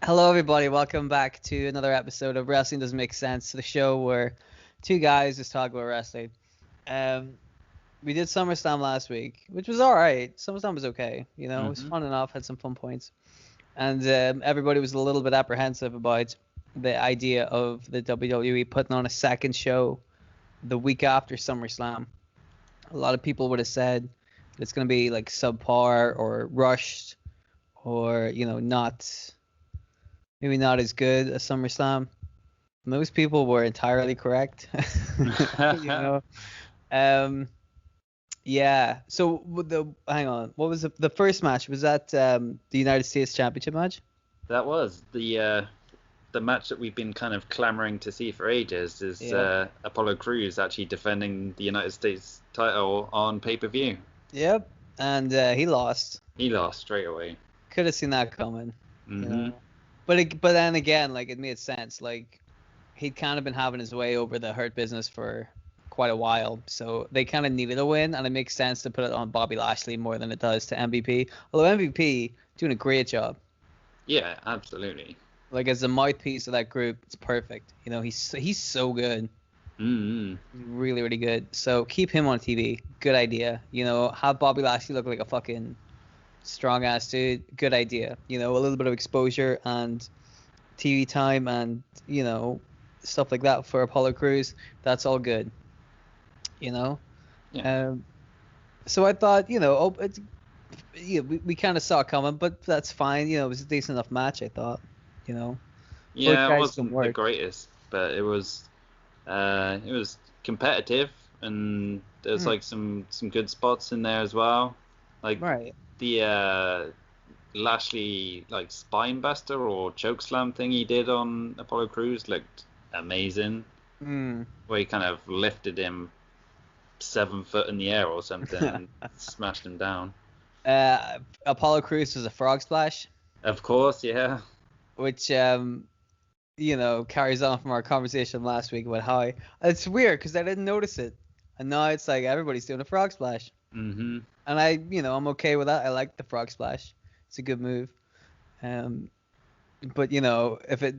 Hello, everybody. Welcome back to another episode of Wrestling Doesn't Make Sense, the show where two guys just talk about wrestling. Um, we did Summerslam last week, which was all right. Summerslam was okay. It was hmm fun enough, had some fun points. And everybody was a little bit apprehensive about the idea of the WWE putting on a second show the week after SummerSlam. A lot of people would have said it's going to be like subpar or rushed or, maybe not as good as SummerSlam. Most people were entirely correct. you know. Um, yeah. So hang on. What was the first match? Was that the United States Championship match? That was the match that we've been kind of clamoring to see for ages. Is Yep. Apollo Crews actually defending the United States title on pay-per-view? Yep. And he lost. He lost straight away. Could have seen that coming. You hmm know. But then again, like it made sense. Like he'd kind of been having his way over the Hurt Business for quite a while, so they kind of needed a win, and it makes sense to put it on Bobby Lashley more than it does to MVP. Although MVP doing a great job. Yeah, absolutely. Like as the mouthpiece of that group, it's perfect. He's so good, hmm really really good. So keep him on TV. Good idea. Have Bobby Lashley look like a fucking strong ass dude. Good idea. A little bit of exposure and TV time and stuff like that for Apollo Crews. That's all good. You know. Yeah. Um. So I thought, we kind of saw it coming, but that's fine. It was a decent enough match. I thought. You know. Both Yeah, it guys can wasn't the work. greatest, but it was competitive, and there's Mm, like some good spots in there as well. Like right. the Lashley like spine buster or choke slam thing he did on Apollo Crews looked amazing. Mm. Where he kind of lifted him 7 foot in the air or something and smashed him down. Apollo Crews was a frog splash, Of course, yeah. which carries on from our conversation last week about how it's weird because I didn't notice it, and now it's like everybody's doing a frog splash, hmm and I'm okay with that. I like the frog splash; it's a good move. Um, but if it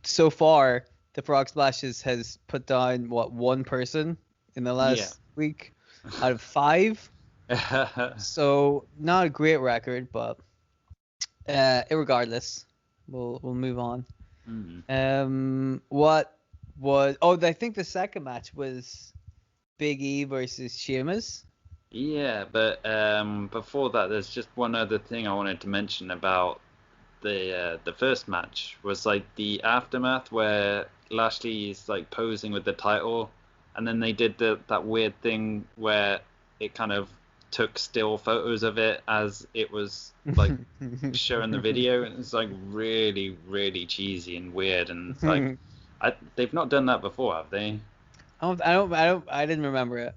so far the frog splash has put down what one person in the Yeah. last week out of five, so not a great record, but irregardless, we'll move on. Mm. What was? Oh, I think the second match was Big E versus Sheamus. Yeah, but before that, there's just one other thing I wanted to mention about the first match was like the aftermath where Lashley's like posing with the title, and then they did that weird thing where it kind of took still photos of it as it was like showing the video, and it's like really really cheesy and weird, and like they've not done that before, have they? I didn't remember it.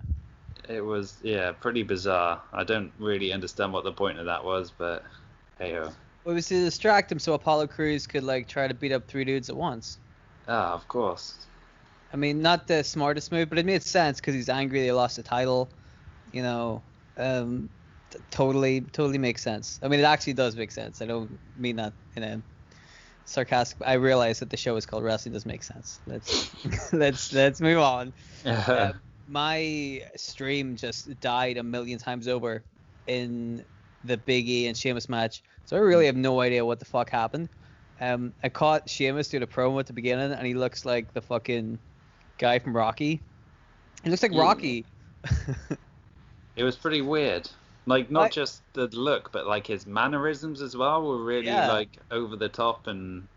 It was, yeah, pretty bizarre. I don't really understand what the point of that was, but hey ho. It was to distract him so Apollo Crews could like try to beat up three dudes at once. Ah, of course. I mean, not the smartest move, but it made sense because he's angry they lost the title. You know, um, totally makes sense. I mean, it actually does make sense. I don't mean that in a sarcastic. I realize that the show is called Wrestling Does Make Sense. Let's move on. Uh, my stream just died a million times over in the Big E and Sheamus match, so I really have no idea what the fuck happened. I caught Sheamus do the promo at the beginning, and he looks like the fucking guy from Rocky. He looks like Yeah, Rocky. it was pretty weird. Like not I, just the look, but like his mannerisms as well were really yeah. like over the top, and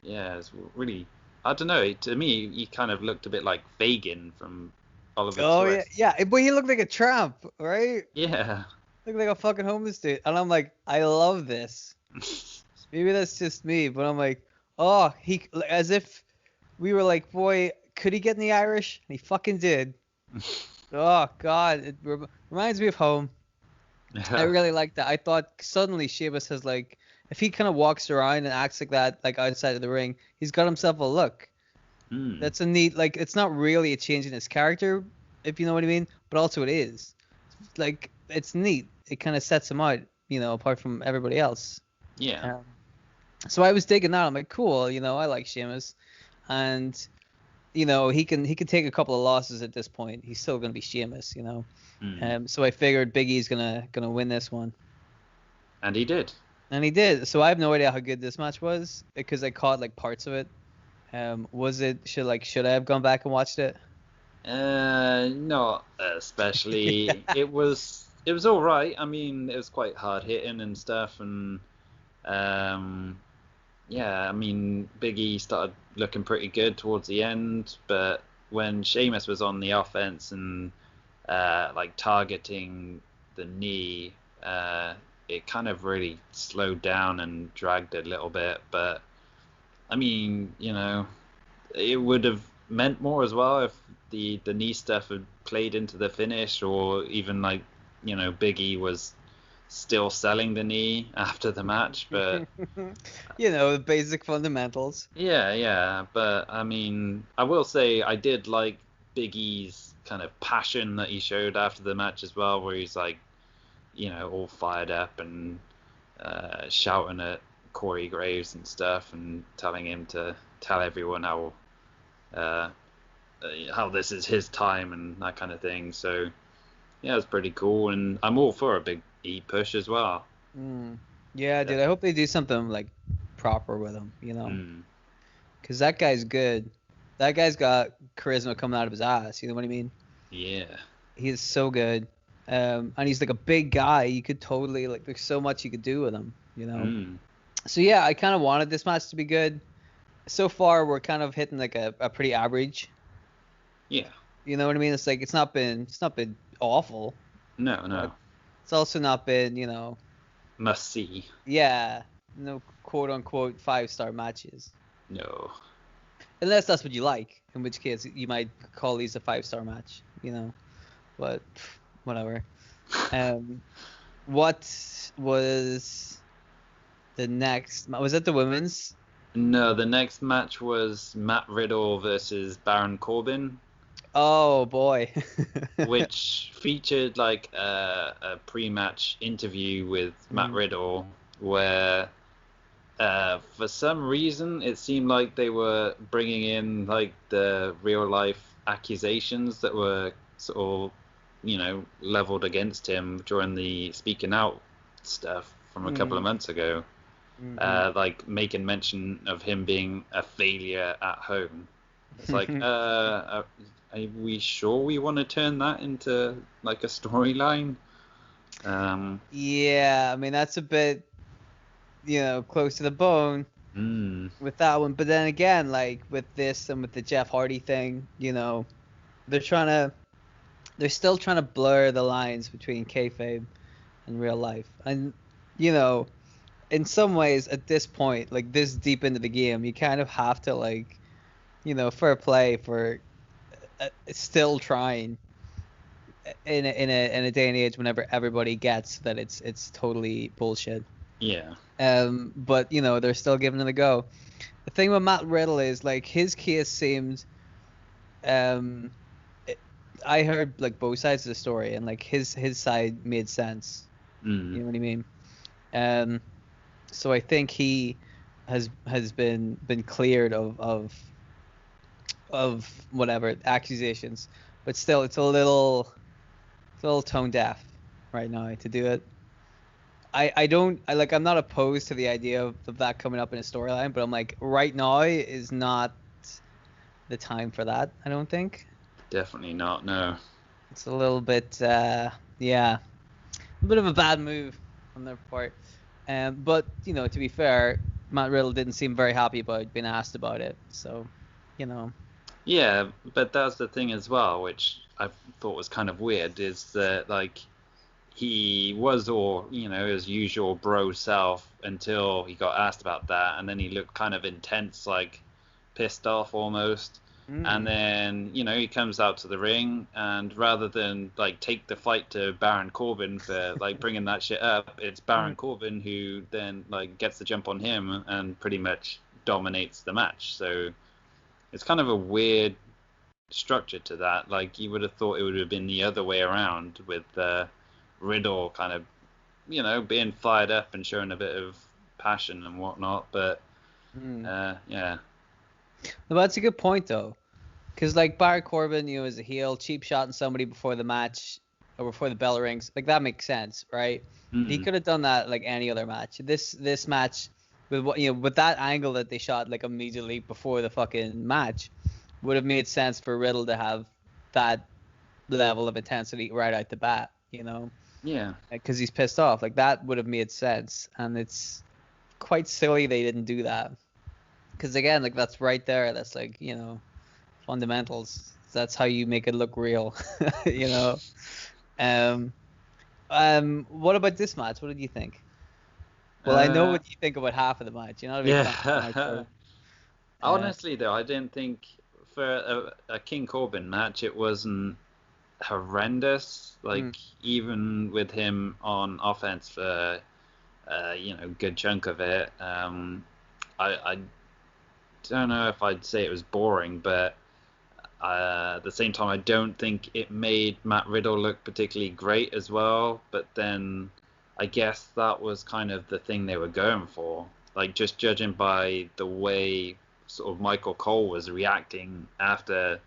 yeah, it's really. I don't know. To me, he kind of looked a bit like Fagin from Oliver Oh yeah, Twist. yeah. But he looked like a tramp, right? Yeah. Looked like a fucking homeless dude, and I'm like, I love this. Maybe that's just me, but I'm like, oh, he as if we were like, boy, could he get in the Irish? And he fucking did. Oh God, it reminds me of home. I Yeah. really like that. I thought suddenly Sheamus has like, if he kind of walks around and acts like that, like outside of the ring, he's got himself a look. Hmm. That's a neat, like, it's not really a change in his character, if you know what I mean, but also it is. Like, it's neat. It kind of sets him out, apart from everybody else. Yeah. Um, So I was digging that. I'm like, cool, I like Sheamus, and he can take a couple of losses at this point. He's still gonna be Sheamus. Mm. So I figured Big E's gonna win this one, And he did. and he did. So I have no idea how good this match was because I caught like parts of it. Was it should I have gone back and watched it? Not especially. It was all right. I mean, it was quite hard hitting and stuff, and um, yeah, I mean, Big E started looking pretty good towards the end, but when Sheamus was on the offense and like targeting the knee, it kind of really slowed down and dragged a little bit. But I mean, it would have meant more as well if the knee stuff had played into the finish, or even like Big E was still selling the knee after the match. But The basic fundamentals. yeah, but I mean, I will say I did like Big E's kind of passion that he showed after the match as well, where he's like, all fired up and shouting at Corey Graves and stuff, and telling him to tell everyone uh, how this is his time and that kind of thing. So yeah, it's pretty cool, and I'm all for a Big E push as well. Yeah, dude. I hope they do something like proper with him. Mm, Because that guy's good. That guy's got charisma coming out of his ass. You know what I mean? yeah. He is so good. And he's like a big guy. You could totally like. There's so much you could do with him. Mm, So yeah, I kind of wanted this match to be good. So far, we're kind of hitting like a pretty average. yeah. You know what I mean? It's like it's not been awful, No, but no. it's also not been Must see. yeah, no quote unquote 5-star matches. No. Unless that's what you like, in which case you might call these a 5-star match. But whatever. Um, what was the next? Was it the women's? No, the next match was Matt Riddle versus Baron Corbin, Oh boy. which featured like a pre-match interview with Matt Mm, Riddle, where for some reason it seemed like they were bringing in like the real life accusations that were sort of, leveled against him during the speaking out stuff from a couple of mm, months ago. mm, Like making mention of him being a failure at home. It's like, mm. are we sure we want to turn that into like a storyline? Um, Yeah, I mean that's a bit, close to the bone mm, with that one. But then again, like with this and with the Jeff Hardy thing, they're trying to, they're still trying to blur the lines between kayfabe and real life. And you know, in some ways, at this point, like this deep into the game, you kind of have to like, fair play for still trying in a day and age whenever everybody gets that it's totally bullshit. yeah. But they're still giving it a go. The thing with Matt Riddle is like his case seemed, um, it, I heard like both sides of the story and like his side made sense. You Mm, know what I mean? Um, so I think he has been cleared of whatever accusations, but still it's a little tone deaf right now to do it. I don't I like I'm not opposed to the idea of that coming up in a storyline, but I'm like right now is not the time for that. I don't think definitely not. No. it's a little bit yeah, a bit of a bad move on their part. But to be fair, Matt Riddle didn't seem very happy about being asked about it. So, you know, Yeah, but that's the thing as well, which I thought was kind of weird, is that like he was all, his usual bro self until he got asked about that, and then he looked kind of intense, like pissed off almost. And mm, then, he comes out to the ring, and rather than like take the fight to Baron Corbin for like bringing that shit up, it's mm, Baron Corbin who then like gets the jump on him and pretty much dominates the match. So it's kind of a weird structure to that. Like you would have thought it would have been the other way around with Riddle kind of, being fired up and showing a bit of passion and whatnot. But yeah. No, that's a good point though, because like Baron Corbin, as a heel, cheap shotting somebody before the match or before the bell rings, like that makes sense, right? He could have done that like any other match. This match with what with that angle that they shot like immediately before the fucking match would have made sense for Riddle to have that level of intensity right out the bat, Yeah. because he's pissed off. Like that would have made sense, and it's quite silly they didn't do that. Because again, like that's right there. That's like fundamentals. That's how you make it look real. What about this match? What did you think? Well, I know what you think about half of the match. You're not a big fan of the match, so, Honestly, though, I didn't think for a King Corbin match it wasn't horrendous. Like even with him on offense for good chunk of it, I don't know if I'd say it was boring, but at the same time, I don't think it made Matt Riddle look particularly great as well. But then I guess that was kind of the thing they were going for. Like, just judging by the way sort of Michael Cole was reacting after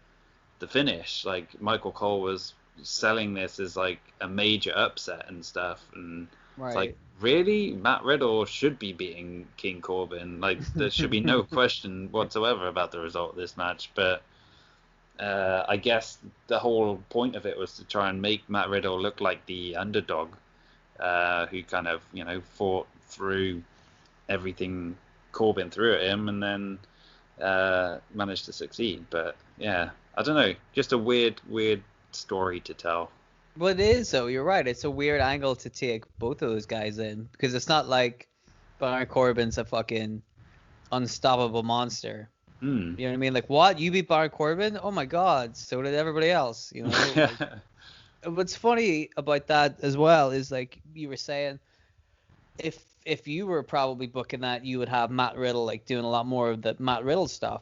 the finish, like Michael Cole was selling this as like a major upset and stuff, and it's like, really, Matt Riddle should be beating King Corbin. Like, there should be no question whatsoever about the result of this match. But I guess the whole point of it was to try and make Matt Riddle look like the underdog, who kind of fought through everything Corbin threw at him, and then managed to succeed. But yeah, I don't know, just a weird story to tell. Well, it is though. You're right. It's a weird angle to take both of those guys in, because it's not like Baron Corbin's a fucking unstoppable monster. You know what I mean? Like, what? You beat Baron Corbin? Oh my God! So did everybody else. Like, what's funny about that as well is, like you were saying, if you were probably booking that, you would have Matt Riddle like doing a lot more of the Matt Riddle stuff.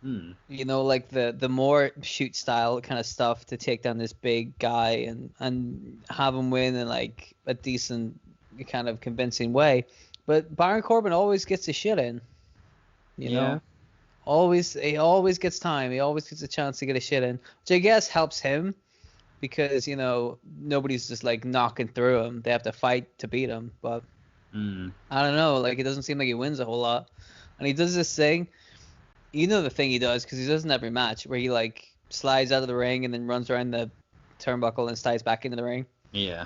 Like the more shoot style kind of stuff to take down this big guy and have him win in like a decent kind of convincing way. But Baron Corbin always gets his shit in. You know? He always gets time. He always gets a chance to get his shit in, which I guess helps him, because nobody's just like knocking through him. They have to fight to beat him. But I don't know. Like, it doesn't seem like he wins a whole lot, and he does this thing. The thing he does, because he does in every match, where he like slides out of the ring and then runs around the turnbuckle and slides back into the ring. Yeah.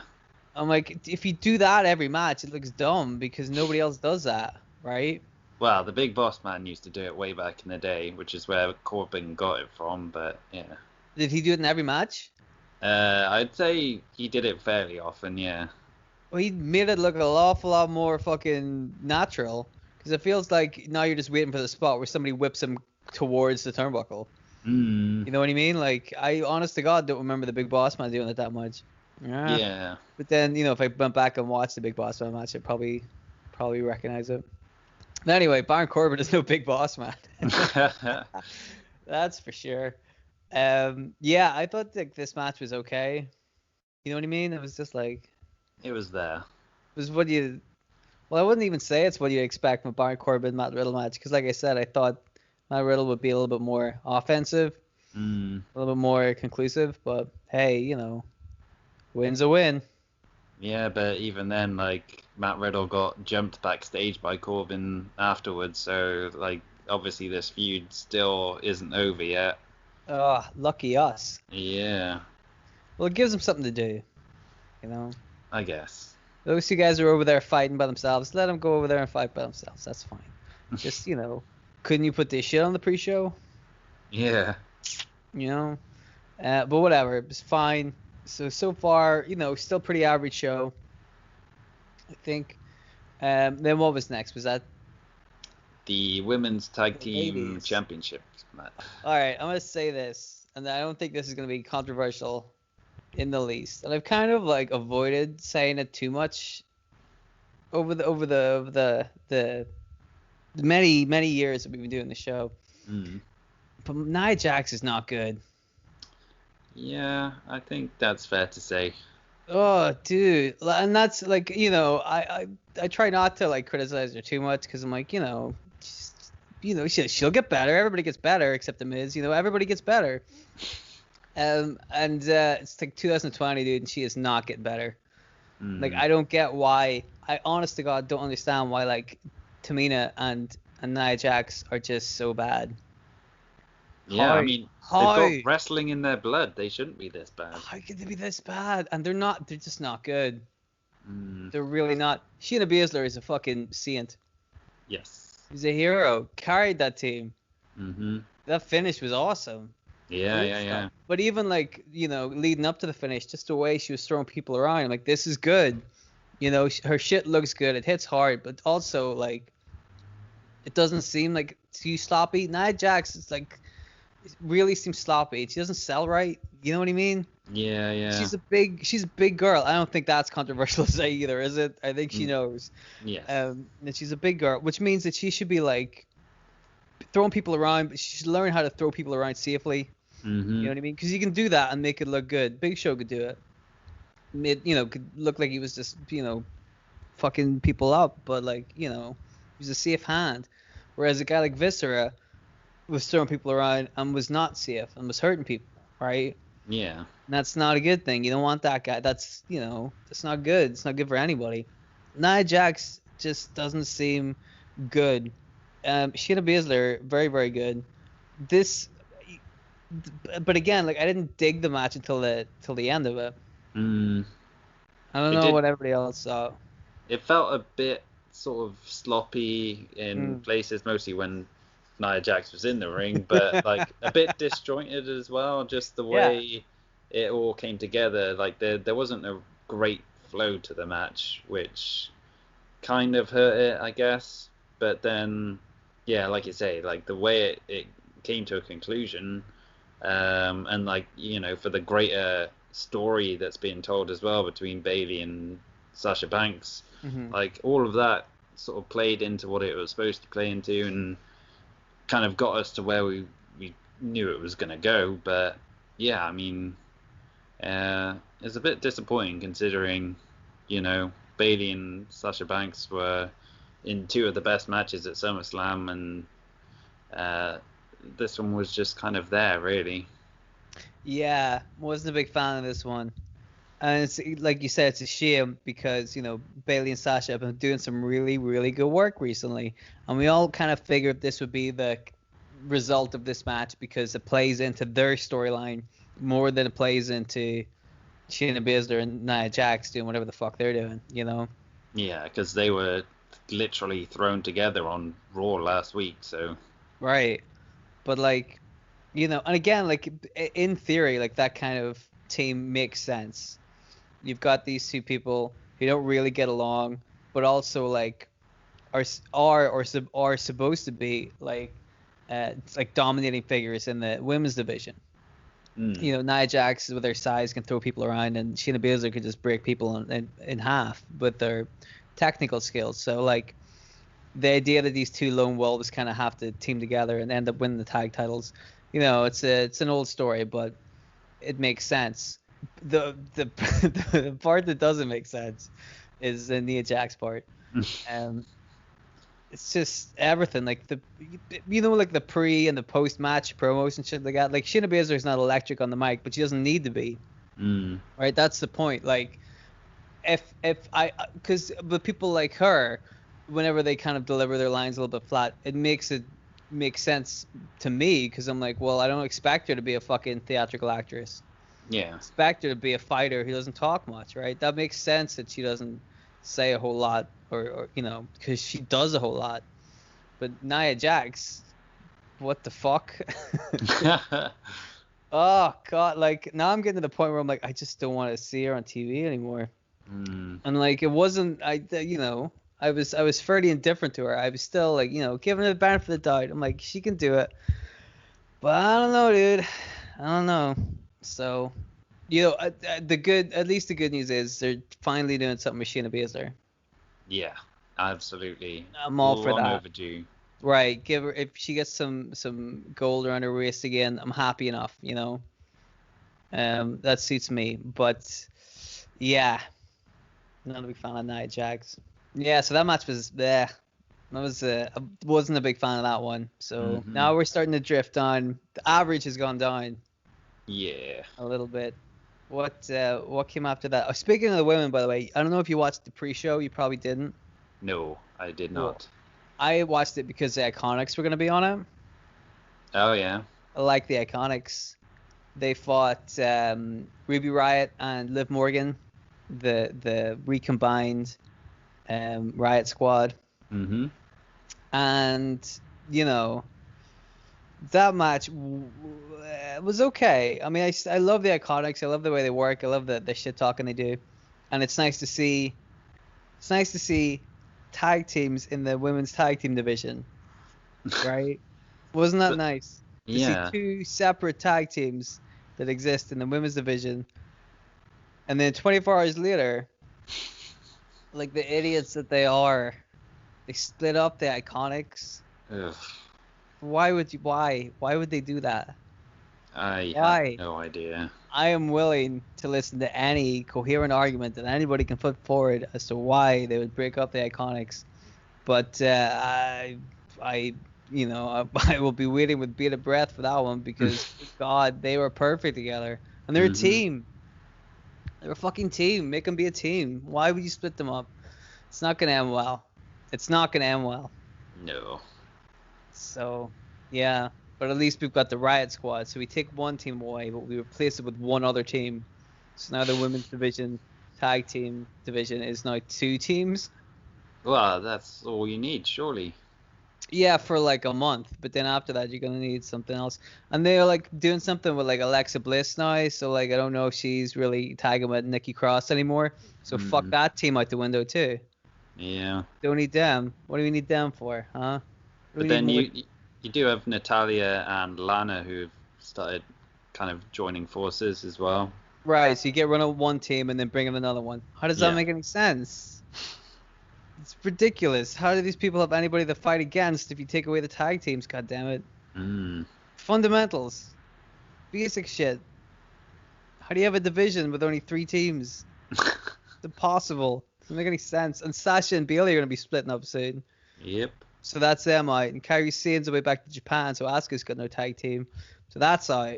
I'm like, if you do that every match, it looks dumb, because nobody else does that, right? Well, the Big Boss Man used to do it way back in the day, which is where Corbin got it from, but yeah. Did he do it in every match? I'd say he did it fairly often, yeah. Well, he made it look an awful lot more fucking natural, because it feels like now you're just waiting for the spot where somebody whips him towards the turnbuckle. You know what I mean? Like, I honest to God don't remember the Big Boss Man doing it that much. Yeah. But then, if I went back and watched the Big Boss Man match, I'd probably recognize it. But anyway, Baron Corbin is no Big Boss Man. That's for sure. Yeah, I thought like this match was okay. You know what I mean? It was just like, it was there. It was what you. Well, I wouldn't even say it's what you expect from a Baron Corbin Matt Riddle match, because like I said, I thought Matt Riddle would be a little bit more offensive, a little bit more conclusive. But hey, win's a win. Yeah, but even then, like, Matt Riddle got jumped backstage by Corbin afterwards, so like obviously this feud still isn't over yet. Oh, lucky us. Yeah. Well, it gives them something to do, I guess. Those two guys are over there fighting by themselves. Let them go over there and fight by themselves. That's fine. Just, couldn't you put this shit on the pre-show? Yeah. But whatever. It was fine. So far, still pretty average show, I think. Then what was next? Was that the Women's Tag Team Championship match? All right, I'm going to say this, and I don't think this is going to be controversial in the least. And I've kind of like avoided saying it too much over the many years that we've been doing the show. But Nia Jax is not good. Yeah, I think that's fair to say. Oh, dude, and that's like, I try not to like criticize her too much because I'm like, she'll get better. Everybody gets better except the Miz. Everybody gets better. And it's like 2020, dude, and she is not getting better. Like, Mm. I don't get why. I honest to God don't understand why like Tamina and Nia Jax are just so bad. Yeah, How? I mean, they've How? got wrestling in their blood. They shouldn't be this bad. How could they be this bad? And they're not. They're just not good. Mm. They're really not. Shayna Baszler is a fucking saint. Yes. He's a hero. Carried that team. Mm-hmm. That finish was awesome. Yeah, Great yeah, stuff. yeah. But even like, leading up to the finish, just the way she was throwing people around, I'm like, this is good. Her shit looks good. It hits hard, but also like it doesn't seem like too sloppy. Nia Jax is like it really seems sloppy. She doesn't sell right. You know what I mean? Yeah, yeah. She's a big girl. I don't think that's controversial to say either, is it? I think she Mm. knows. Yes. That she's a big girl, which means that she should be like throwing people around, but she should learn how to throw people around safely. You Mm-hmm. know what I mean? Because you can do that and make it look good. Big Show could do it. Could look like he was just, fucking people up, but like, he was a safe hand. Whereas a guy like Viscera was throwing people around and was not safe and was hurting people, right? Yeah. And that's not a good thing. You don't want that guy. That's not good. It's not good for anybody. Nia Jax just doesn't seem good. Shayna Baszler, very, very good. This, but again, like I didn't dig the match until the end of it. Mm. I don't It know did. what everybody else saw. It felt a bit sort of sloppy in Mm. places, mostly when Nia Jax was in the ring, but like a bit disjointed as well. Just the Yeah. way it all came together. Like there wasn't a great flow to the match, which kind of hurt it, I guess. But then, yeah, like you say, like the way it came to a conclusion, and like for the greater story that's being told as well between Bailey and Sasha Banks, Hmm. like all of that sort of played into what it was supposed to play into and kind of got us to where we knew it was going to go. But yeah, I mean, it's a bit disappointing considering, Bailey and Sasha Banks were in two of the best matches at SummerSlam, and uh, this one was just kind of there, really. Yeah, wasn't a big fan of this one. And it's like you said, it's a shame because Bailey and Sasha have been doing some really, really good work recently, and we all kind of figured this would be the result of this match because it plays into their storyline more than it plays into Shayna Baszler and Nia Jax doing whatever the fuck they're doing. Yeah, because they were literally thrown together on Raw last week, so Right. But like, and again, like in theory, like that kind of team makes sense. You've got these two people who don't really get along, but also like are supposed to be like it's like dominating figures in the women's division. mm, Nia Jax with her size can throw people around, and Shayna Baszler could just break people in half with their technical skills. So like the idea that these two lone wolves kind of have to team together and end up winning the tag titles, it's an old story, but it makes sense. The the part that doesn't make sense is the Nia Jax part. Um, it's just everything like like the pre and the post match promos and shit like that. Like Shayna Baszler is not electric on the mic, but she doesn't need to be. mm, Right? That's the point. Like if I because but people like her, whenever they kind of deliver their lines a little bit flat, it makes sense to me because I'm like, well, I don't expect her to be a fucking theatrical actress. yeah, Expect her to be a fighter who doesn't talk much, right? That makes sense that she doesn't say a whole lot or because she does a whole lot. But Nia Jax, what the fuck? Oh God, like now I'm getting to the point where I'm like, I just don't want to see her on TV anymore. mm, And like it wasn't I was fairly indifferent to her. I was still like, giving her the benefit of the doubt. I'm like, she can do it. But I don't know, dude. I don't know. So, at least the good news is they're finally doing something with Shayna Baszler. yeah, absolutely, I'm all for long that. overdue. Right. Give her if she gets some gold around her waist again, I'm happy enough. That suits me. But Yeah, not a big fan of Nia Jax. Yeah, so that match was there. I wasn't a big fan of that one. So now we're starting to drift on. The average has gone down Yeah. a little bit. What came after that? Oh, speaking of the women, by the way, I don't know if you watched the pre-show. You probably didn't. No, I did Well, not. I watched it because the Iconics were going to be on it. Oh yeah. I like the Iconics. They fought Ruby Riott and Liv Morgan, the recombined Riot Squad, Mm-hmm. and you know that match was okay. I mean, I love the Iconics. I love the way they work. I love the shit talking they do, and it's nice to see. It's nice to see tag teams in the women's tag team division, right? Wasn't that But nice to see yeah. two separate tag teams that exist in the women's division, and then 24 hours later, like the idiots that they are, they split up the Iconics. Ugh, Why would you? Why? Why would they do that? I have Why? no idea. I am willing to listen to any coherent argument that anybody can put forward as to why they would break up the Iconics, but I, I will be waiting with bated breath for that one because God, they were perfect together, and they're a Mm-hmm. team. They're a fucking team. Make them be a team. Why would you split them up? It's not gonna end well. It's not gonna end well. No. So, yeah. But at least we've got the Riot Squad. So we take one team away, but we replace it with one other team. So now the women's division, tag team division is now two teams. Well, that's all you need, surely. Yeah, for like a month. But then after that, you're gonna need something else. And they're like doing something with like Alexa Bliss now. So like I don't know if she's really tagging with Nikki Cross anymore. So fuck that team out the window too. Yeah. Don't need them. What do we need them for, huh? But then you do have Natalia and Lana who've started kind of joining forces as well. Right, so you get rid of one team and then bring in another one. How does that Yeah. make any sense? It's ridiculous. How do these people have anybody to fight against if you take away the tag teams? God damn it! Mm. Fundamentals, basic shit. How do you have a division with only 3 teams? It's impossible. Doesn't make any sense. And Sasha and Bailey are gonna be splitting up soon. Yep. So that's them out. And Kairi Sane's away back to Japan, so Asuka's got no tag team. So that's out.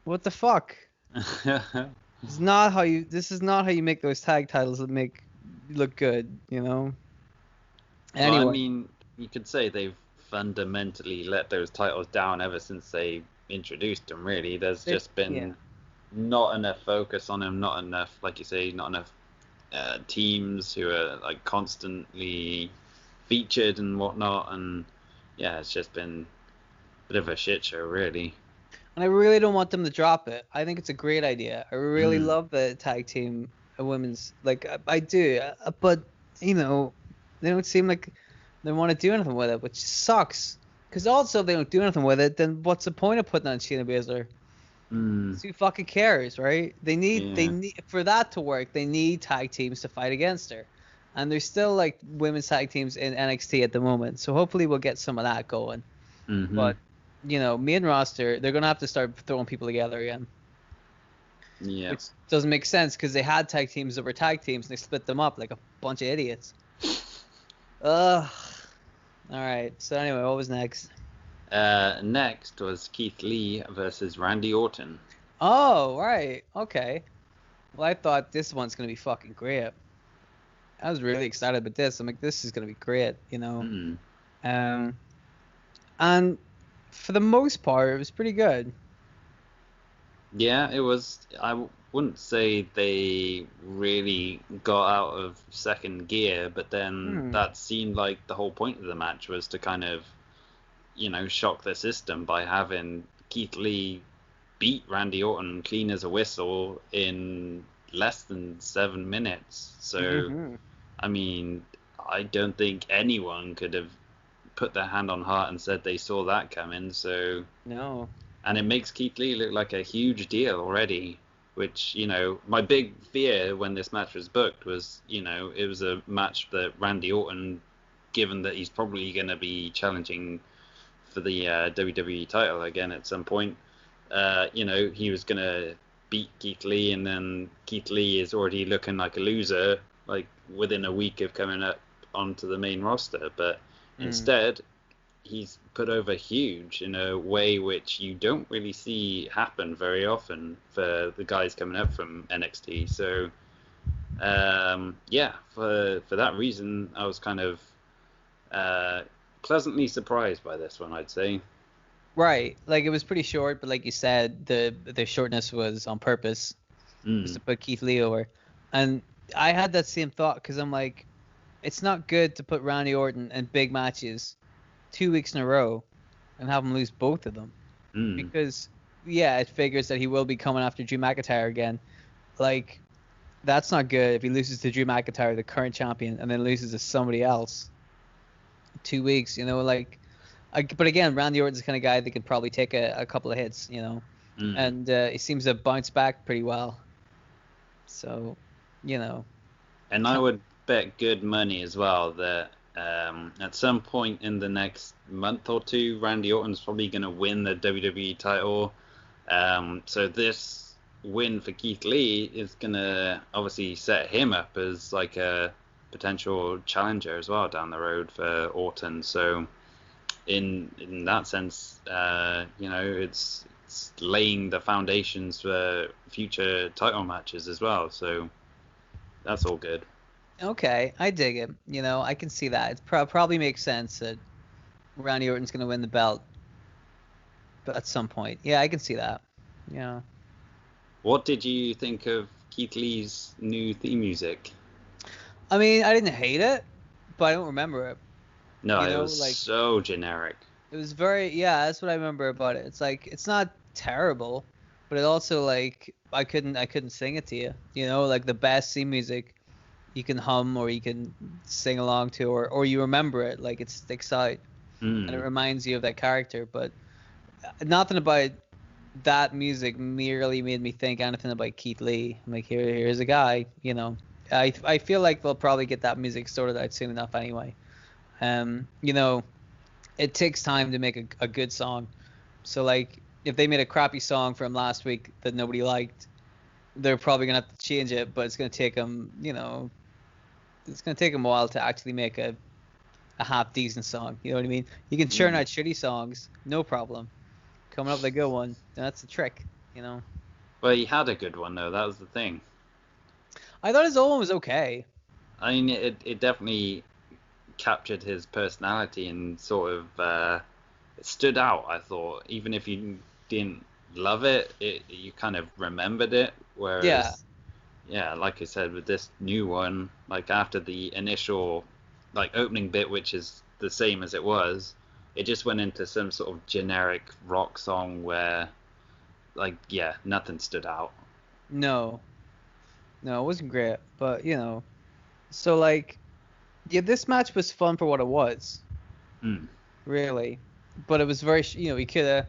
What the fuck? This is not how you make those tag titles look good, you know? Well, I Anyway. mean, you could say they've fundamentally let those titles down ever since they introduced them, really. There's just been not enough focus on them, not enough, like you say, not enough teams who are like constantly featured and whatnot, and yeah, it's just been a bit of a shit show, really. And I really don't want them to drop it. I think it's a great idea. I really love the tag team women's, like I do, but you know, they don't seem like they want to do anything with it, which sucks. Because also if they don't do anything with it, then what's the point of putting on Shayna Baszler? Who fucking cares, right? They need for that to work, they need tag teams to fight against her. And there's still like women's tag teams in NXT at the moment, so hopefully we'll get some of that going. But you know, main roster, they're gonna have to start throwing people together again. Yeah. Which doesn't make sense because they had tag teams that were tag teams and they split them up like a bunch of idiots. Ugh. All right. So anyway, what was next? Next was Keith Lee versus Randy Orton. Oh, right. Okay. Well, I thought this one's gonna be fucking great. I was really excited about this. I'm like, this is gonna be great, you know. And for the most part, it was pretty good. Yeah, it was. I wouldn't say they really got out of second gear, but then that seemed like the whole point of the match was to kind of, you know, shock the system by having Keith Lee beat Randy Orton clean as a whistle in less than 7 minutes. So, I mean, I don't think anyone could have put their hand on heart and said they saw that coming. So no. And it makes Keith Lee look like a huge deal already, which, you know, my big fear when this match was booked was, you know, it was a match that Randy Orton, given that he's probably going to be challenging for the WWE title again at some point, you know, he was going to beat Keith Lee, and then Keith Lee is already looking like a loser, like within a week of coming up onto the main roster. But instead, he's put over huge in a way which you don't really see happen very often for the guys coming up from NXT. So, for that reason, I was kind of pleasantly surprised by this one, I'd say. Right, like it was pretty short, but like you said, the shortness was on purpose, just to put Keith Lee over. And I had that same thought because I'm like, it's not good to put Randy Orton in big matches 2 weeks in a row and have him lose both of them, because it figures that he will be coming after Drew McIntyre again. Like, that's not good if he loses to Drew McIntyre, the current champion, and then loses to somebody else 2 weeks, but again, Randy Orton's the kind of guy that could probably take a couple of hits, and he seems to bounce back pretty well. So, And I would bet good money as well that at some point in the next month or two, Randy Orton's probably going to win the WWE title. So this win for Keith Lee is going to obviously set him up as like a potential challenger as well down the road for Orton. So in that sense, it's laying the foundations for future title matches as well. So that's all good. Okay, I dig it. I can see that. It probably makes sense that Randy Orton's going to win the belt, but at some point. Yeah, I can see that. Yeah. What did you think of Keith Lee's new theme music? I mean, I didn't hate it, but I don't remember it. No, it was so generic. It was that's what I remember about it. It's like, it's not terrible, but it also, like, I couldn't sing it to you. Like the best theme music you can hum or you can sing along to, or you remember it, like it sticks out and it reminds you of that character. But nothing about that music merely made me think anything about Keith Lee. I'm like, here's a guy, I feel like they'll probably get that music sorted out soon enough anyway. It takes time to make a good song. So like, if they made a crappy song from last week that nobody liked, they're probably gonna have to change it, but it's gonna take them, it's gonna take them a while to actually make a half decent song. You know what I mean? You can churn out shitty songs, no problem. Coming up with a good one, that's the trick, Well, he had a good one though. That was the thing. I thought his old one was okay. I mean, it definitely captured his personality and sort of it stood out. I thought, even if you didn't love it, you kind of remembered it. Whereas, like I said, with this new one, like after the initial like opening bit, which is the same as it was, it just went into some sort of generic rock song where, like, nothing stood out. No, it wasn't great, but so like, this match was fun for what it was, really, but it was very, he could have,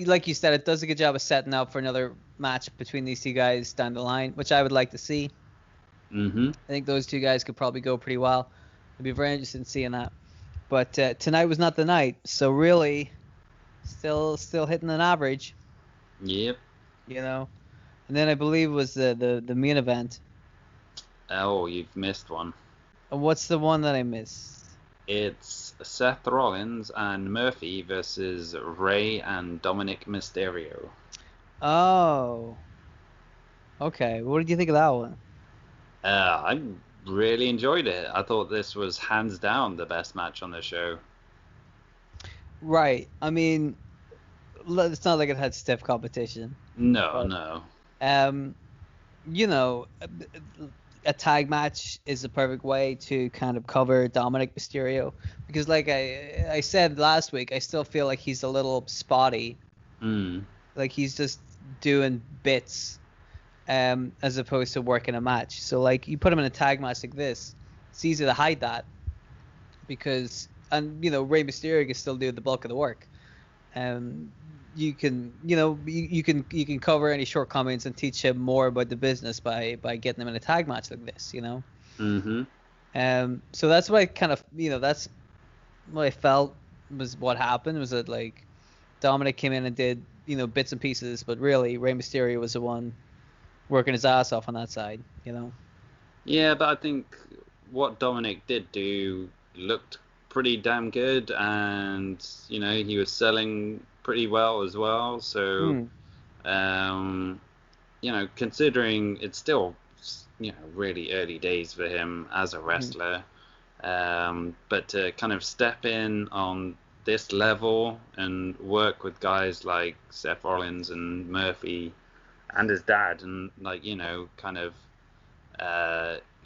like you said, it does a good job of setting up for another match between these two guys down the line, which I would like to see. I think those two guys could probably go pretty well. I'd be very interested in seeing that. But tonight was not the night, so really, still hitting an average. Yep. And then I believe was the main event. Oh, you've missed one. What's the one that I missed? It's Seth Rollins and Murphy versus Rey and Dominic Mysterio. Oh. Okay. What did you think of that one? I really enjoyed it. I thought this was hands down the best match on the show. Right. I mean, it's not like it had stiff competition. No. A tag match is the perfect way to kind of cover Dominic Mysterio, because like I said last week, I still feel like he's a little spotty. Like he's just doing bits as opposed to working a match. So like, you put him in a tag match like this, it's easy to hide that, because Rey Mysterio can still do the bulk of the work. You can you can cover any shortcomings and teach him more about the business by getting him in a tag match like this. So that's what I kind of that's what I felt was what happened, was that like Dominic came in and did bits and pieces, but really Rey Mysterio was the one working his ass off on that side, Yeah, but I think what Dominic did do looked pretty damn good, and he was selling pretty well as well. So, um, considering it's still really early days for him as a wrestler, but to kind of step in on this level and work with guys like Seth Rollins and Murphy and his dad, and kind of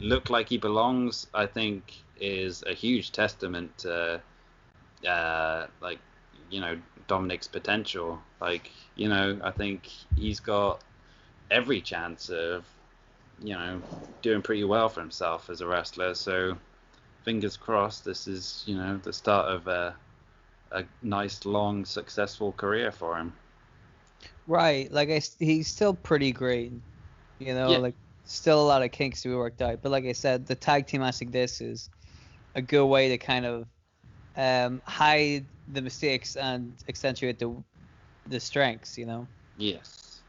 look like he belongs, I think is a huge testament to Dominic's potential. I think he's got every chance of doing pretty well for himself as a wrestler. So fingers crossed this is the start of a nice long successful career for him. Right, like he's still pretty great, like still a lot of kinks to be worked out. But like I said, the tag team match like this is a good way to kind of hide the mistakes and accentuate the strengths, Yes.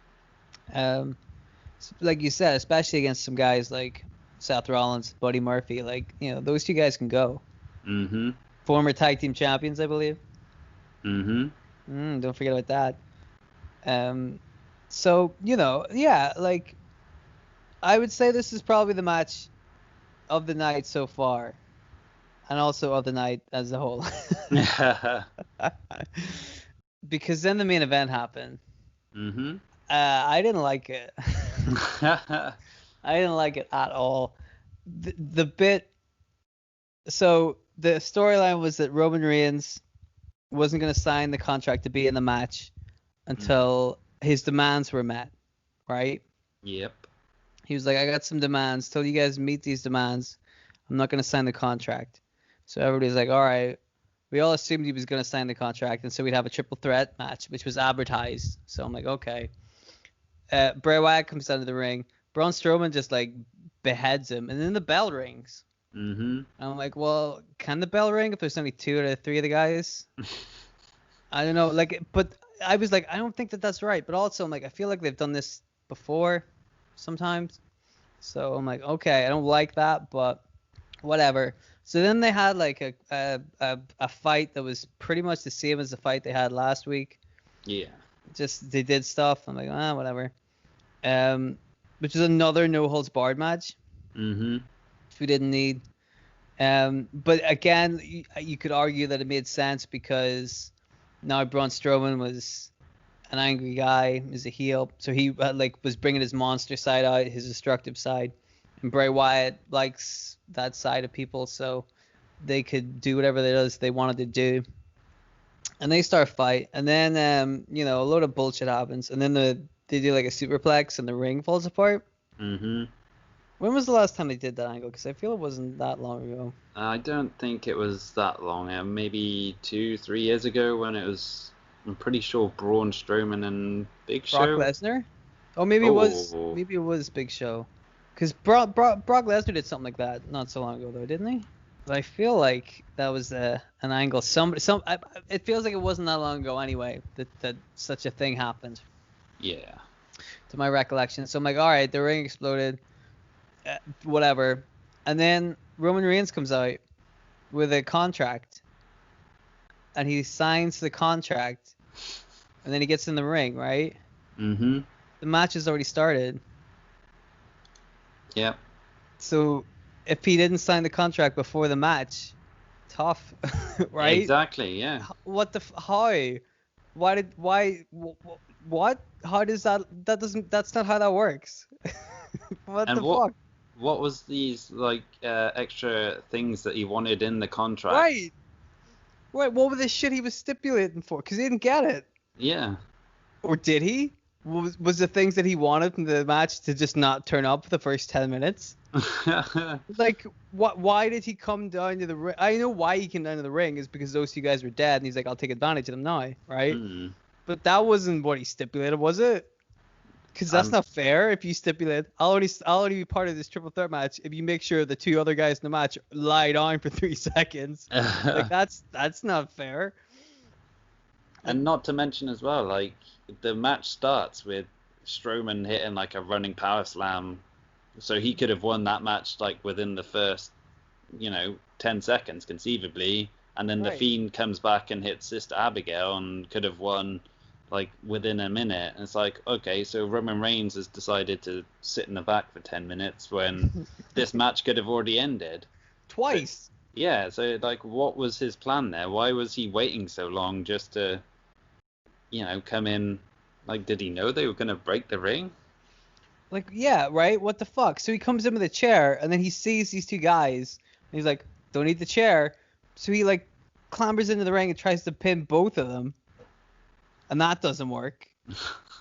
Like you said, especially against some guys like Seth Rollins, Buddy Murphy, those two guys can go. Mm-hmm. Former tag team champions, I believe. Mm-hmm. Don't forget about that. So, yeah, like I would say this is probably the match of the night so far, and also of the night as a whole. Because then the main event happened. Mm-hmm. I didn't like it. I didn't like it at all. The bit. So the storyline was that Roman Reigns wasn't going to sign the contract to be in the match until his demands were met, right? Yep. He was like, I got some demands. Till you guys meet these demands, I'm not going to sign the contract. So everybody's like, all right. We all assumed he was going to sign the contract, and so we'd have a triple threat match, which was advertised. So I'm like, okay. Bray Wyatt comes out of the ring. Braun Strowman just beheads him, and then the bell rings. Mm-hmm. And I'm like, well, can the bell ring if there's only 2 out of 3 of the guys? I don't know, but I was like, I don't think that's right. But also, I'm like, I feel like they've done this before, sometimes. So I'm like, okay, I don't like that, but whatever. So then they had a fight that was pretty much the same as the fight they had last week. Yeah. Just they did stuff. I'm like, whatever. Which is another no holds barred match. Mm-hmm. Which we didn't need. But again, you could argue that it made sense because now Braun Strowman was an angry guy, is a heel, so he was bringing his monster side out, his destructive side, and Bray Wyatt likes that side of people, so they could do whatever it is they wanted to do. And they start a fight, and then a load of bullshit happens, and then they do a superplex, and the ring falls apart. Mm-hmm. When was the last time they did that angle? Because I feel it wasn't that long ago. I don't think it was that long. Maybe 2-3 years ago when it was. I'm pretty sure Braun Strowman and Big Show. Brock Lesnar? Oh, maybe it was. Maybe it was Big Show. Because Brock Lesnar did something like that not so long ago, though, didn't he? But I feel like that was an angle. It feels like it wasn't that long ago anyway that such a thing happened. Yeah. To my recollection. So I'm like, all right, the ring exploded. Whatever. And then Roman Reigns comes out with a contract. And he signs the contract. And then he gets in the ring, right? Mm-hmm. The match has already started. Yep. So if he didn't sign the contract before the match, tough, right? Exactly, yeah. How? What? How does that's not how that works. Fuck? What was these extra things that he wanted in the contract? Right. What was the shit he was stipulating for? Because he didn't get it. Yeah. Or did he? Was the things that he wanted from the match to just not turn up for the first 10 minutes? Why did he come down to the ring? I know why he came down to the ring is because those two guys were dead, and he's like, I'll take advantage of them now, right? Mm. But that wasn't what he stipulated, was it? Because that's not fair. If you stipulate, I'll only be part of this triple threat match if you make sure the 2 other guys in the match lie down for 3 seconds. That's not fair. And not to mention as well, like the match starts with Strowman hitting like a running power slam, so he could have won that match like within the first, 10 seconds conceivably, and then the Right. Fiend comes back and hits Sister Abigail and could have won like within a minute. And it's like, okay, so Roman Reigns has decided to sit in the back for 10 minutes when this match could have already ended. But Twice. yeah, so like what was his plan there? Why was he waiting so long just to come in? Like, did he know they were gonna break the ring? Like, yeah, right? What the fuck? So he comes in with a chair, and then he sees these two guys, and he's like, don't need the chair. So he, like, clambers into the ring and tries to pin both of them, and that doesn't work.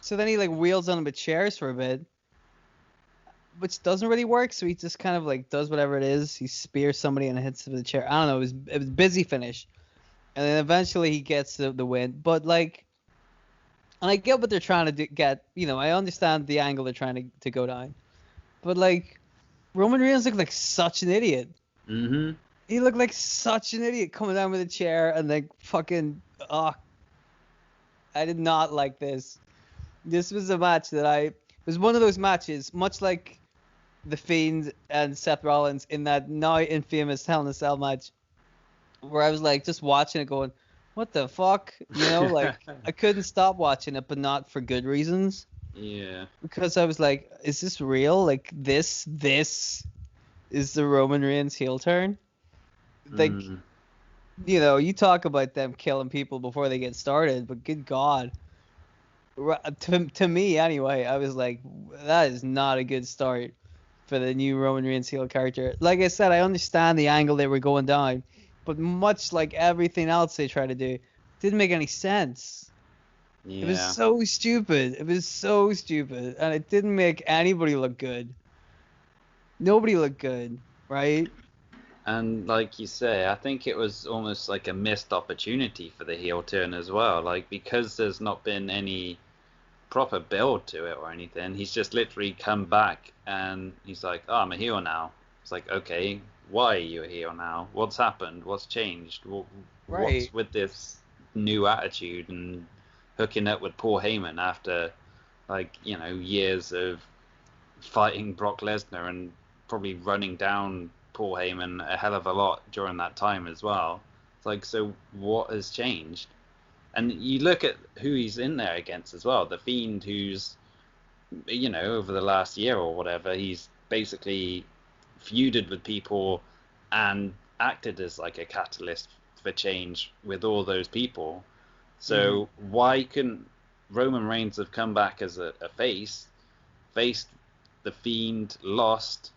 So then he, like, wheels on them with chairs for a bit, which doesn't really work, so he just kind of, like, does whatever it is. He spears somebody and hits them with a chair. I don't know, it was busy finish. And then eventually he gets the win. But, like, and I get what they're trying to get. I understand the angle they're trying to go down. But, like, Roman Reigns looked like such an idiot. Mm-hmm. He looked like such an idiot coming down with a chair and, like, fucking... Oh, I did not like this. This was a match that It was one of those matches, much like The Fiend and Seth Rollins in that now infamous Hell in a Cell match, where I was, like, just watching it going, what the fuck? Like, I couldn't stop watching it, but not for good reasons. Yeah. Because I was like, is this real? Like, this is the Roman Reigns heel turn? Like, you talk about them killing people before they get started, but good God. To me, anyway, I was like, that is not a good start for the new Roman Reigns heel character. Like I said, I understand the angle they were going down, but much like everything else they tried to do, didn't make any sense. Yeah. It was so stupid. It was so stupid, and it didn't make anybody look good. Nobody looked good, right? And like you say, I think it was almost like a missed opportunity for the heel turn as well. Like, because there's not been any proper build to it or anything, he's just literally come back and he's like, oh, I'm a heel now. It's like, okay, why are you a heel now? What's happened? What's changed? Right. What's with this new attitude and hooking up with Paul Heyman after, like, years of fighting Brock Lesnar and probably running down Paul Heyman a hell of a lot during that time as well. It's like, so what has changed? And you look at who he's in there against as well. The Fiend, who's, over the last year or whatever, he's basically feuded with people and acted as like a catalyst for change with all those people. So why couldn't Roman Reigns have come back as a face, faced the Fiend, lost,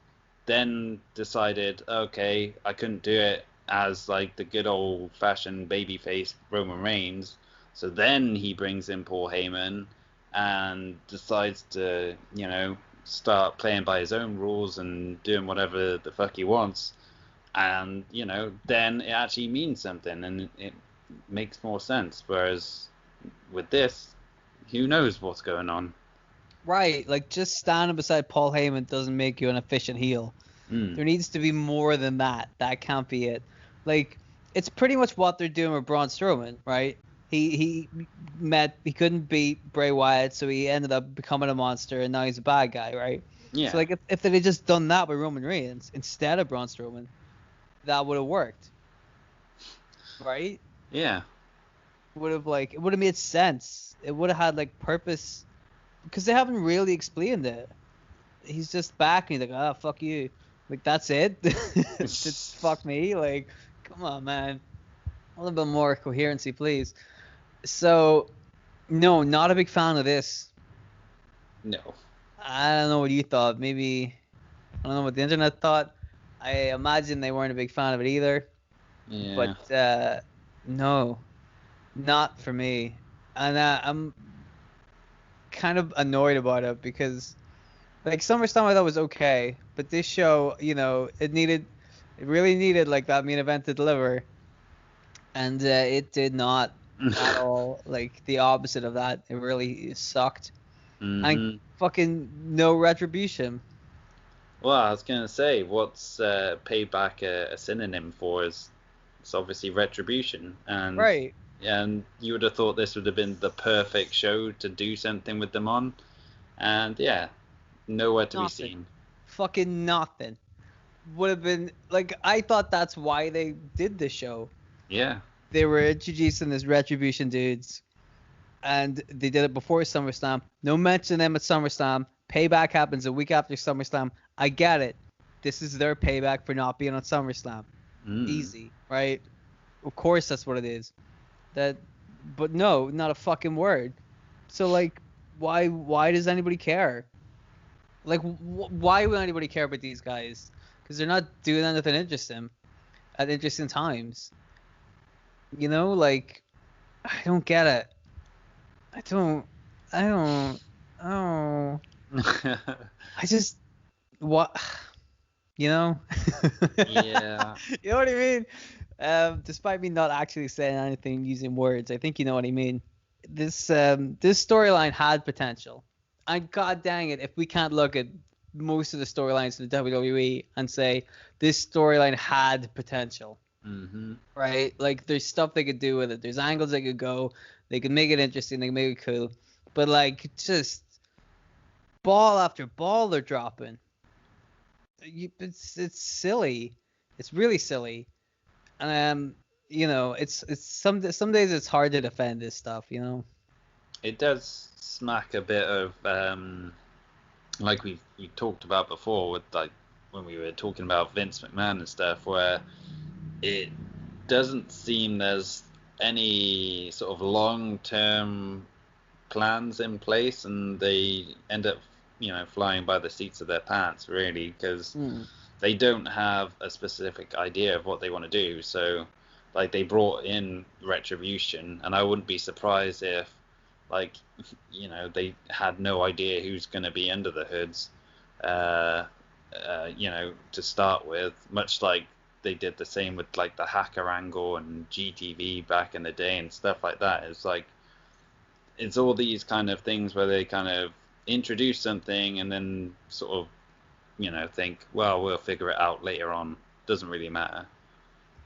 then decided, okay, I couldn't do it as like the good old fashioned babyface Roman Reigns. So then he brings in Paul Heyman and decides to, start playing by his own rules and doing whatever the fuck he wants. And, then it actually means something and it makes more sense. Whereas with this, who knows what's going on? Right, like, just standing beside Paul Heyman doesn't make you an efficient heel. There needs to be more than that. That can't be it. Like, it's pretty much what they're doing with Braun Strowman, right? He couldn't beat Bray Wyatt, so he ended up becoming a monster, and now he's a bad guy, right? Yeah. So, like, if they had just done that with Roman Reigns instead of Braun Strowman, that would have worked, right? Yeah. It would have made sense. It would have had, like, purpose, because they haven't really explained it. He's just back and he's like, ah, fuck you. Like, that's it? Just fuck me? Like, come on, man. A little bit more coherency, please. So, no, not a big fan of this. No. I don't know what you thought. Maybe, I don't know what the internet thought. I imagine they weren't a big fan of it either. Yeah. But, no, not for me. And I'm kind of annoyed about it because, like, Summerslam I thought was okay, but this show, it really needed, like, that main event to deliver, and it did not at all. Like, the opposite of that. It really sucked. And fucking no retribution. Well, I was gonna say, what's Payback a synonym for? Is it's obviously retribution, and Right. and you would have thought this would have been the perfect show to do something with them on, and yeah, nowhere to be Nothing. seen. Fucking nothing. Would have been like, I thought that's why they did this show. Yeah. They were introducing this Retribution dudes, and they did it before SummerSlam. No mention of them at SummerSlam. Payback happens a week after SummerSlam. I get it. This is their payback for not being on SummerSlam. Easy, right? Of course that's what it is. But no, not a fucking word. So like, why does anybody care? Like, why would anybody care about these guys? Because they're not doing anything interesting at interesting times. You know, like, I don't get it. I don't. I don't. Oh. I just what. You know. Yeah. You know what I mean? Despite me not actually saying anything using words, I think you know what I mean. This storyline had potential, and god dang it, if we can't look at most of the storylines in the WWE and say this storyline had potential, right? Like there's stuff they could do with it. There's angles they could go. They could make it interesting. They could make it cool. But like just ball after ball they're dropping. It's silly. It's really silly. You know, it's some days it's hard to defend this stuff, you know. It does smack a bit of like we talked about before with like when we were talking about Vince McMahon and stuff, where it doesn't seem there's any sort of long-term plans in place, and they end up, flying by the seats of their pants, really, because they don't have a specific idea of what they want to do. So, like, they brought in Retribution, and I wouldn't be surprised if, like, they had no idea who's going to be under the hoods, to start with, much like they did the same with, like, the hacker angle and GTV back in the day and stuff like that. It's like, it's all these kind of things where they kind of introduce something and then sort of, think, well, we'll figure it out later on. Doesn't really matter.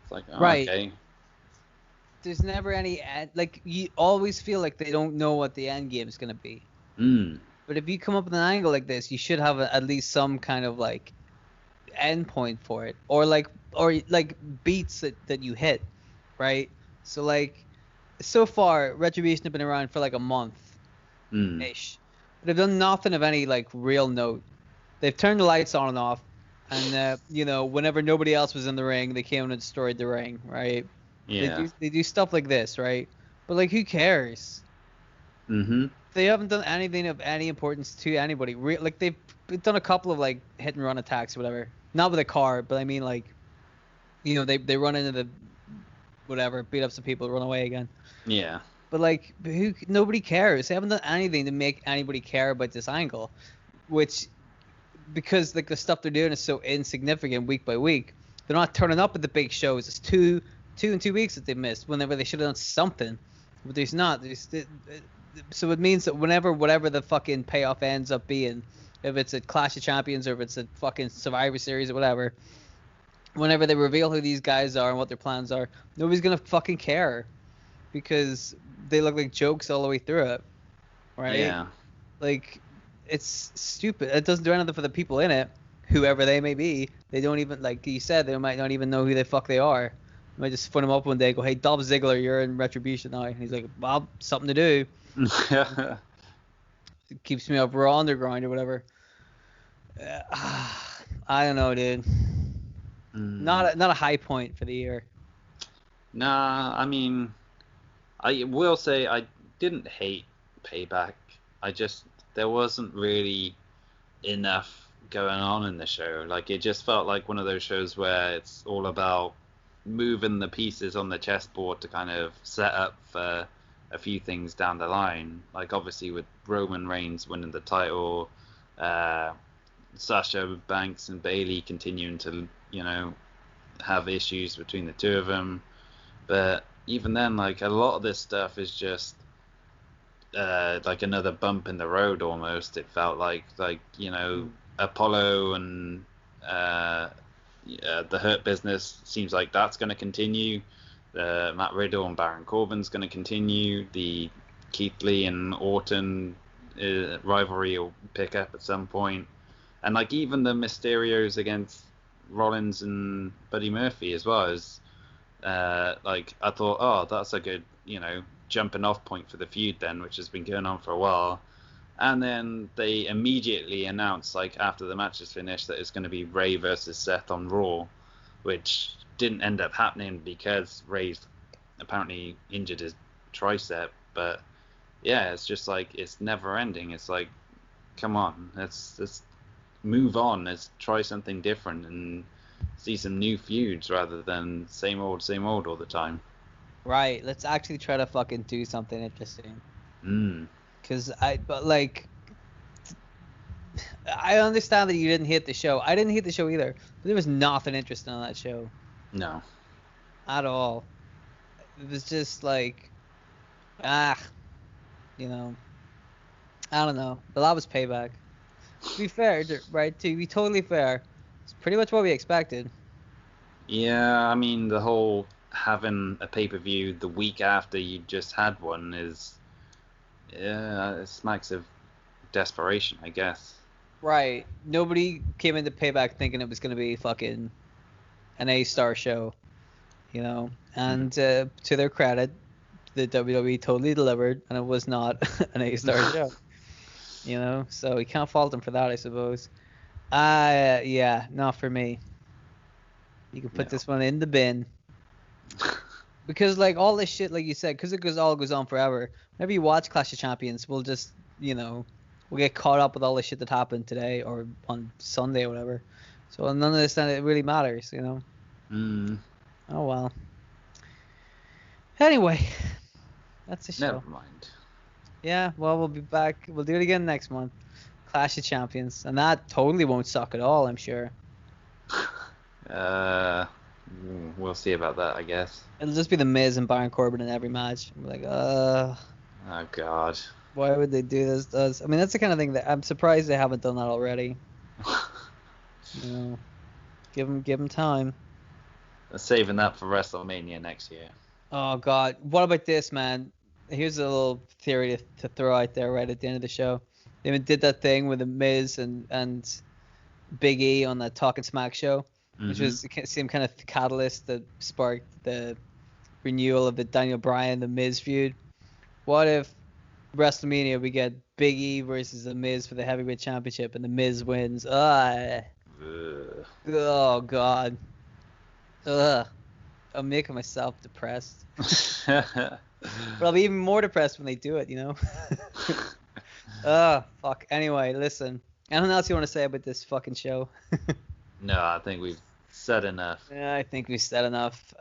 It's like, oh, Right. okay. There's never any end. Like, you always feel like they don't know what the end game is going to be. But if you come up with an angle like this, you should have at least some kind of, like, end point for it. Or beats that you hit, right? So, like, so far, Retribution have been around for, like, a month-ish. But they've done nothing of any, like, real note. They've turned the lights on and off, and whenever nobody else was in the ring, they came and destroyed the ring, right? Yeah. They do stuff like this, right? But like, who cares? They haven't done anything of any importance to anybody. Like they've done a couple of like hit and run attacks or whatever. Not with a car, but I mean like, they run into the whatever, beat up some people, run away again. Yeah. But like, nobody cares. They haven't done anything to make anybody care about this angle, which. Because like the stuff they're doing is so insignificant week by week, they're not turning up at the big shows. It's two in 2 weeks that they missed. Whenever they should have done something, but there's not. So it means that whatever the fucking payoff ends up being, if it's a Clash of Champions or if it's a fucking Survivor Series or whatever, whenever they reveal who these guys are and what their plans are, nobody's gonna fucking care, because they look like jokes all the way through it, right? Yeah. Like. It's stupid. It doesn't do anything for the people in it, whoever they may be. They don't even, like you said, they might not even know who the fuck they are. They might just phone him up one day and go, hey, Dolph Ziggler, you're in Retribution now. And he's like, well, something to do. It keeps me up Raw Underground or whatever. I don't know, dude. Not a high point for the year. Nah, I mean, I will say I didn't hate Payback. There wasn't really enough going on in the show. Like, it just felt like one of those shows where it's all about moving the pieces on the chessboard to kind of set up for a few things down the line. Like, obviously with Roman Reigns winning the title, Sasha Banks and Bayley continuing to, have issues between the two of them. But even then, like, a lot of this stuff is just like another bump in the road almost. It felt like Apollo and the Hurt Business seems like that's going to continue. Matt Riddle and Baron Corbin's going to continue. The Keith Lee and Orton rivalry will pick up at some point. And like even the Mysterios against Rollins and Buddy Murphy as well as like I thought, oh, that's a good, jumping off point for the feud then, which has been going on for a while. And then they immediately announced, like after the match is finished, that it's going to be Ray versus Seth on Raw, which didn't end up happening because Ray's apparently injured his tricep. But yeah, it's just like it's never ending. It's like, come on, let's move on. Let's try something different and see some new feuds rather than same old all the time. Right. Let's actually try to fucking do something interesting. Because I understand that you didn't hit the show. I didn't hit the show either. But there was nothing interesting on that show. No. At all. It was just like, I don't know. But that was Payback. To be fair, right? To be totally fair, it's pretty much what we expected. Yeah, I mean, the whole having a pay-per-view the week after you just had one is, it smacks of desperation, I guess. Right. Nobody came into Payback thinking it was going to be fucking an A-star show, And to their credit, the WWE totally delivered, and it was not an A-star show. So we can't fault them for that, I suppose. Yeah, not for me. You can put this one in the bin. Because, like, all this shit, like you said, because it all goes on forever. Whenever you watch Clash of Champions, we'll just, we'll get caught up with all the shit that happened today or on Sunday or whatever. So none of this, it really matters, Oh, well. Anyway, that's the show. Never mind. Yeah, well, we'll be back. We'll do it again next month. Clash of Champions. And that totally won't suck at all, I'm sure. We'll see about that, I guess. It'll just be The Miz and Baron Corbin in every match. We're like, oh, God. Why would they do this to us? I mean, that's the kind of thing that I'm surprised they haven't done that already. Give them time. They're saving that for WrestleMania next year. Oh, God. What about this, man? Here's a little theory to throw out there right at the end of the show. They even did that thing with The Miz and Big E on the Talking Smack show, which was the same kind of catalyst that sparked the renewal of the Daniel Bryan, The Miz feud. What if WrestleMania we get Big E versus The Miz for the Heavyweight Championship and The Miz wins? Oh, God. Ugh. I'm making myself depressed. But I'll be even more depressed when they do it, Fuck. Anyway, listen. Anything else you want to say about this fucking show? No, I think we've said enough. Yeah, I think we've said enough.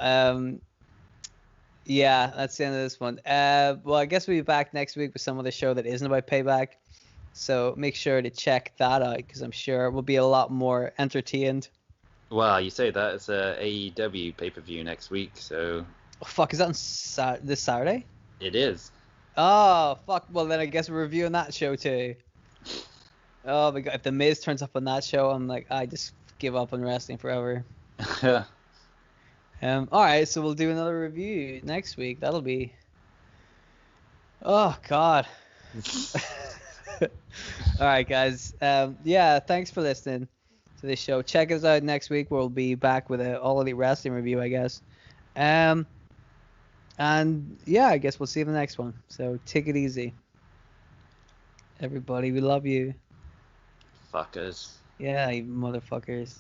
Yeah, that's the end of this one. Well, I guess we'll be back next week with some other show that isn't about Payback. So make sure to check that out because I'm sure we'll be a lot more entertained. Well, you say that. It's a AEW pay-per-view next week, so... Oh, fuck, is that on this Saturday? It is. Oh, fuck. Well, then I guess we're reviewing that show, too. Oh, my God. If The Miz turns up on that show, I'm like, I just give up on wrestling forever. All right, so we'll do another review next week. That'll be... Oh, God. All right, guys. Yeah, thanks for listening to this show. Check us out next week. We'll be back with an All Elite Wrestling review, I guess. And yeah, I guess we'll see you in the next one. So take it easy. Everybody, we love you. Fuckers. Yeah, you motherfuckers.